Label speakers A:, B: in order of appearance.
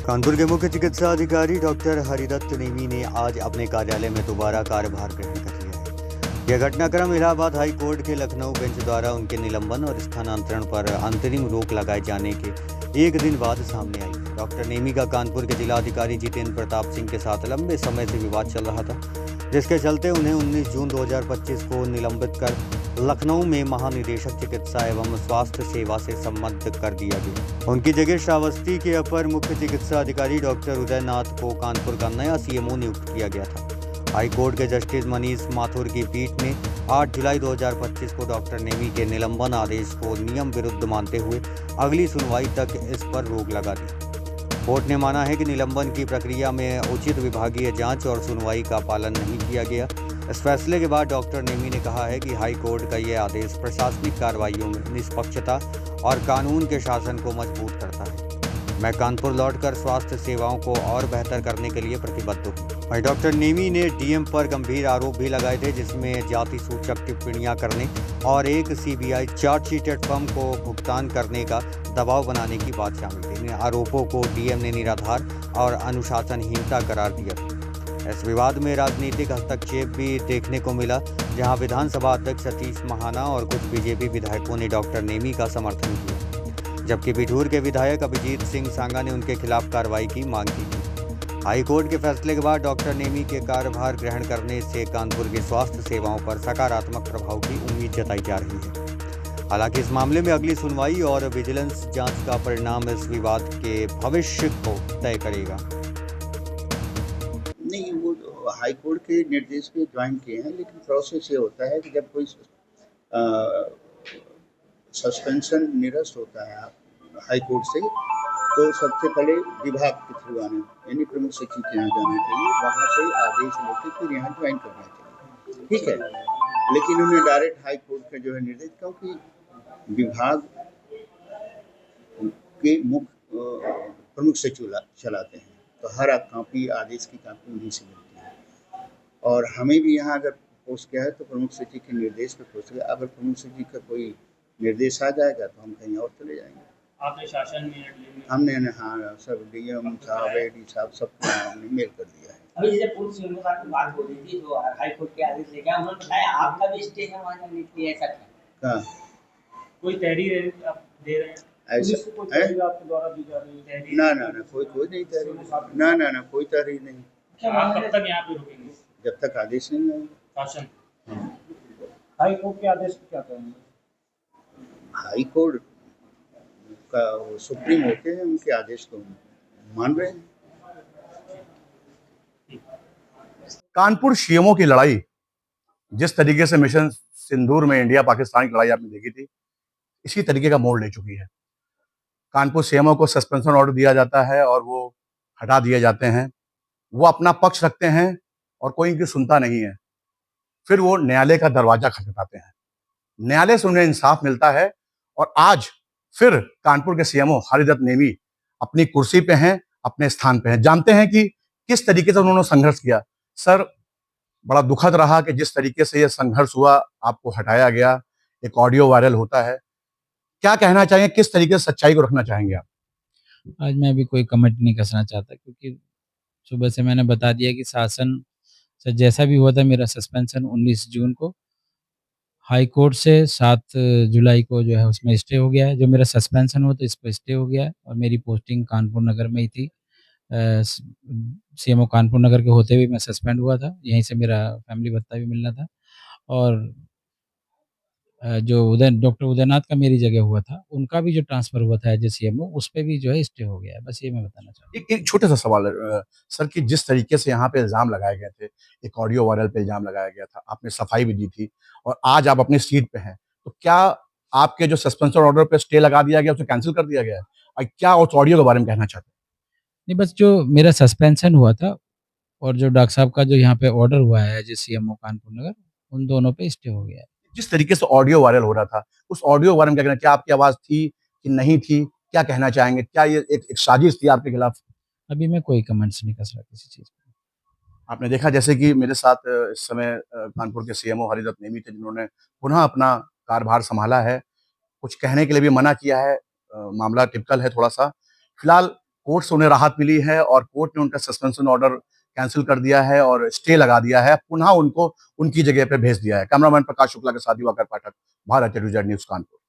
A: कानपुर के मुख्य चिकित्सा अधिकारी डॉक्टर हरिदत्त नेमी ने आज अपने कार्यालय में दोबारा कार्यभार ग्रहण कर लिया है। यह घटनाक्रम इलाहाबाद हाई कोर्ट के लखनऊ बेंच द्वारा उनके निलंबन और स्थानांतरण पर अंतरिम रोक लगाए जाने के एक दिन बाद सामने आई है। डॉक्टर नेमी का कानपुर के जिलाधिकारी जितेंद्र प्रताप सिंह के साथ लंबे समय से विवाद चल रहा था, जिसके चलते उन्हें 19 जून 2025 को निलंबित कर लखनऊ में महानिदेशक चिकित्सा एवं स्वास्थ्य सेवा से संबद्ध कर दिया गया। उनकी जगह श्रावस्ती के अपर मुख्य चिकित्सा अधिकारी डॉक्टर उदयनाथ को कानपुर का नया सीएमओ नियुक्त किया गया था। हाई कोर्ट के जस्टिस मनीष माथुर की पीठ ने 8 जुलाई 2025 को डॉक्टर नेमी के निलंबन आदेश को नियम विरुद्ध मानते हुए अगली सुनवाई तक इस पर रोक लगा दी। कोर्ट ने माना है कि निलंबन की प्रक्रिया में उचित विभागीय जांच और सुनवाई का पालन नहीं किया गया। इस फैसले के बाद डॉक्टर नेमी ने कहा है कि हाई कोर्ट का यह आदेश प्रशासनिक कार्रवाइयों में निष्पक्षता और कानून के शासन को मजबूत करता है। मैं कानपुर लौटकर स्वास्थ्य सेवाओं को और बेहतर करने के लिए प्रतिबद्ध हूँ। डॉक्टर नेमी ने डीएम पर गंभीर आरोप भी लगाए थे, जिसमें जाति सूचक टिप्पणियां करने और एक सीबीआई चार्जशीटेड फर्म को भुगतान करने का दबाव बनाने की बात शामिल थी। इन आरोपों को डीएम ने निराधार और अनुशासनहीनता करार दिया था। इस विवाद में राजनीतिक हस्तक्षेप भी देखने को मिला, जहां विधानसभा अध्यक्ष सतीश महाना और कुछ बीजेपी विधायकों ने डॉक्टर नेमी का समर्थन किया, जबकि बिठूर के विधायक अभिजीत सिंह सांगा ने उनके खिलाफ कार्रवाई की मांग की थी। हाई कोर्ट के फैसले के बाद डॉक्टर नेमी के कार्यभार ग्रहण करने से कानपुर की स्वास्थ्य सेवाओं पर सकारात्मक प्रभाव की उम्मीद जताई जा रही है। हालांकि इस मामले में अगली सुनवाई और विजिलेंस जांच का परिणाम इस विवाद के भविष्य को तय करेगा।
B: नहीं, वो हाई कोर्ट के निर्देश पे ज्वाइन किए हैं, लेकिन प्रोसेस ये होता है कि जब कोई सस्पेंशन निरस्त होता है हाई कोर्ट से, तो सबसे पहले विभाग के थ्रू आना, यानी प्रमुख सचिव के यहाँ जाना चाहिए, वहाँ से आदेश लेकर फिर यहाँ ज्वाइन करना चाहिए। ठीक है, लेकिन उन्हें डायरेक्ट हाई कोर्ट का जो है निर्देश, क्योंकि विभाग के मुख्य प्रमुख सचिव चलाते हैं, तो हर कॉपी आदेश की कॉपी उन्हीं से मिलती है। और हमें भी यहाँ अगर पोस्ट किया है तो प्रमुख सचिव के निर्देश पर पोस्ट किया। अगर प्रमुख सचिव का कोई निर्देश आ जाएगा तो हम कहीं और चले जाएंगे।
C: आपने शासन में
B: हमने हाँ सब डीएम साहब एडी साहब सबको हमने मेल कर दिया है।
D: अभी जैसे पूर्व सीएम के साथ बात हो रही थी, जो हाई कोर्ट के आदेश लेके आए, उन्होंने बताया आपका भी स्टे है वहाँ जाने के लिए, ऐसा क्या?
B: हाँ,
C: कोई तहरीर आप दे रहे हैं?
B: ऐसा
C: कोई तहरीर आपके द्वारा दी जा रही है?
B: ना कोई नहीं तहरीर, ना कोई तहरीर नहीं।
C: आप कब तक यहाँ पे रुकेंगे?
B: जब तक आदेश नहीं आएगा।
C: शासन
E: हाई कोर्ट के आदेश क्या कहेंगे?
B: हाई कोर्ट का सुप्रीम होते हैं, उनके आदेश को मान रहे हैं।
F: कानपुर सीएमओ की लड़ाई जिस तरीके से मिशन सिंदूर में इंडिया पाकिस्तान की लड़ाई आपने देखी थी, इसी तरीके का मोड़ ले चुकी है। कानपुर सीएमओ को सस्पेंशन ऑर्डर दिया जाता है और वो हटा दिए जाते हैं। वो अपना पक्ष रखते हैं और कोई इनकी सुनता नहीं है। फिर वो न्यायालय का दरवाजा खटखटाते हैं, न्यायालय से उन्हें इंसाफ मिलता है और आज फिर कानपुर के सीएमओ हरिदत्त नेमी अपनी कुर्सी पे हैं, अपने स्थान पे हैं। जानते हैं कि किस तरीके से उन्होंने संघर्ष किया। सर, बड़ा दुखद रहा कि जिस तरीके से यह संघर्ष हुआ, आपको हटाया गया, एक ऑडियो वायरल होता है। क्या कहना चाहिए, किस तरीके से सच्चाई को रखना चाहेंगे आप?
G: आज मैं अभी कोई कमेंट नहीं करना चाहता, क्योंकि सुबह से मैंने बता दिया कि शासन से जैसा भी हुआ था, मेरा सस्पेंशन 19 जून को हाई कोर्ट से 7 जुलाई को जो है उसमें स्टे हो गया है। जो मेरा सस्पेंशन हुआ तो इस पर स्टे हो गया है और मेरी पोस्टिंग कानपुर नगर में ही थी। सीएमओ कानपुर नगर के होते हुए मैं सस्पेंड हुआ था, यहीं से मेरा फैमिली भत्ता भी मिलना था। और जो डॉक्टर उदयनाथ का मेरी जगह हुआ था, उनका भी जो ट्रांसफ़र हुआ था एज ए सीएमओ, उस पे भी जो है स्टे हो गया है। बस ये मैं बताना चाहता हूँ।
F: एक छोटा सा सवाल है सर, कि जिस तरीके से यहाँ पे इल्ज़ाम लगाए गए थे, एक ऑडियो वायरल पे इल्ज़ाम लगाया गया था, आपने सफाई भी दी थी और आज आप अपनी सीट पे हैं, तो क्या आपके जो सस्पेंशन ऑर्डर पे स्टे लगा दिया गया, उसे कैंसिल कर दिया गया है? और क्या उस ऑडियो के बारे में कहना चाहते हैं?
G: नहीं, बस जो मेरा सस्पेंशन हुआ था और जो डॉक्टर साहब का जो यहाँ पे ऑर्डर हुआ है एज ए सीएमओ कानपुर नगर, उन दोनों पे स्टे हो गया है।
F: जिस तरीके से ऑडियो वायरल हो रहा था, उस ऑडियो के बारे में क्या कहना? क्या आपकी आवाज़ थी कि नहीं थी? क्या कहना चाहेंगे? क्या ये एक साजिश थी आपके खिलाफ?
G: अभी मैं कोई कमेंट्स नहीं कर सकता किसी चीज़ पे।
F: आपने देखा जैसे कि मेरे साथ इस समय कानपुर के सीएमओ हरिदत्त नेमी थे, जिन्होंने पुनः अपना कार्यभार संभाला है। कुछ कहने के लिए भी मना किया है, मामला टिपिकल है थोड़ा-सा। फिलहाल कोर्ट से उन्हें राहत मिली है और कोर्ट ने उनका सस्पेंशन ऑर्डर कैंसिल कर दिया है और स्टे लगा दिया है, पुनः उनको उनकी जगह पे भेज दिया है। कैमरामैन प्रकाश शुक्ला के साथ दिवाकर पाठक, भारत टेलीविजन न्यूज कानपुर।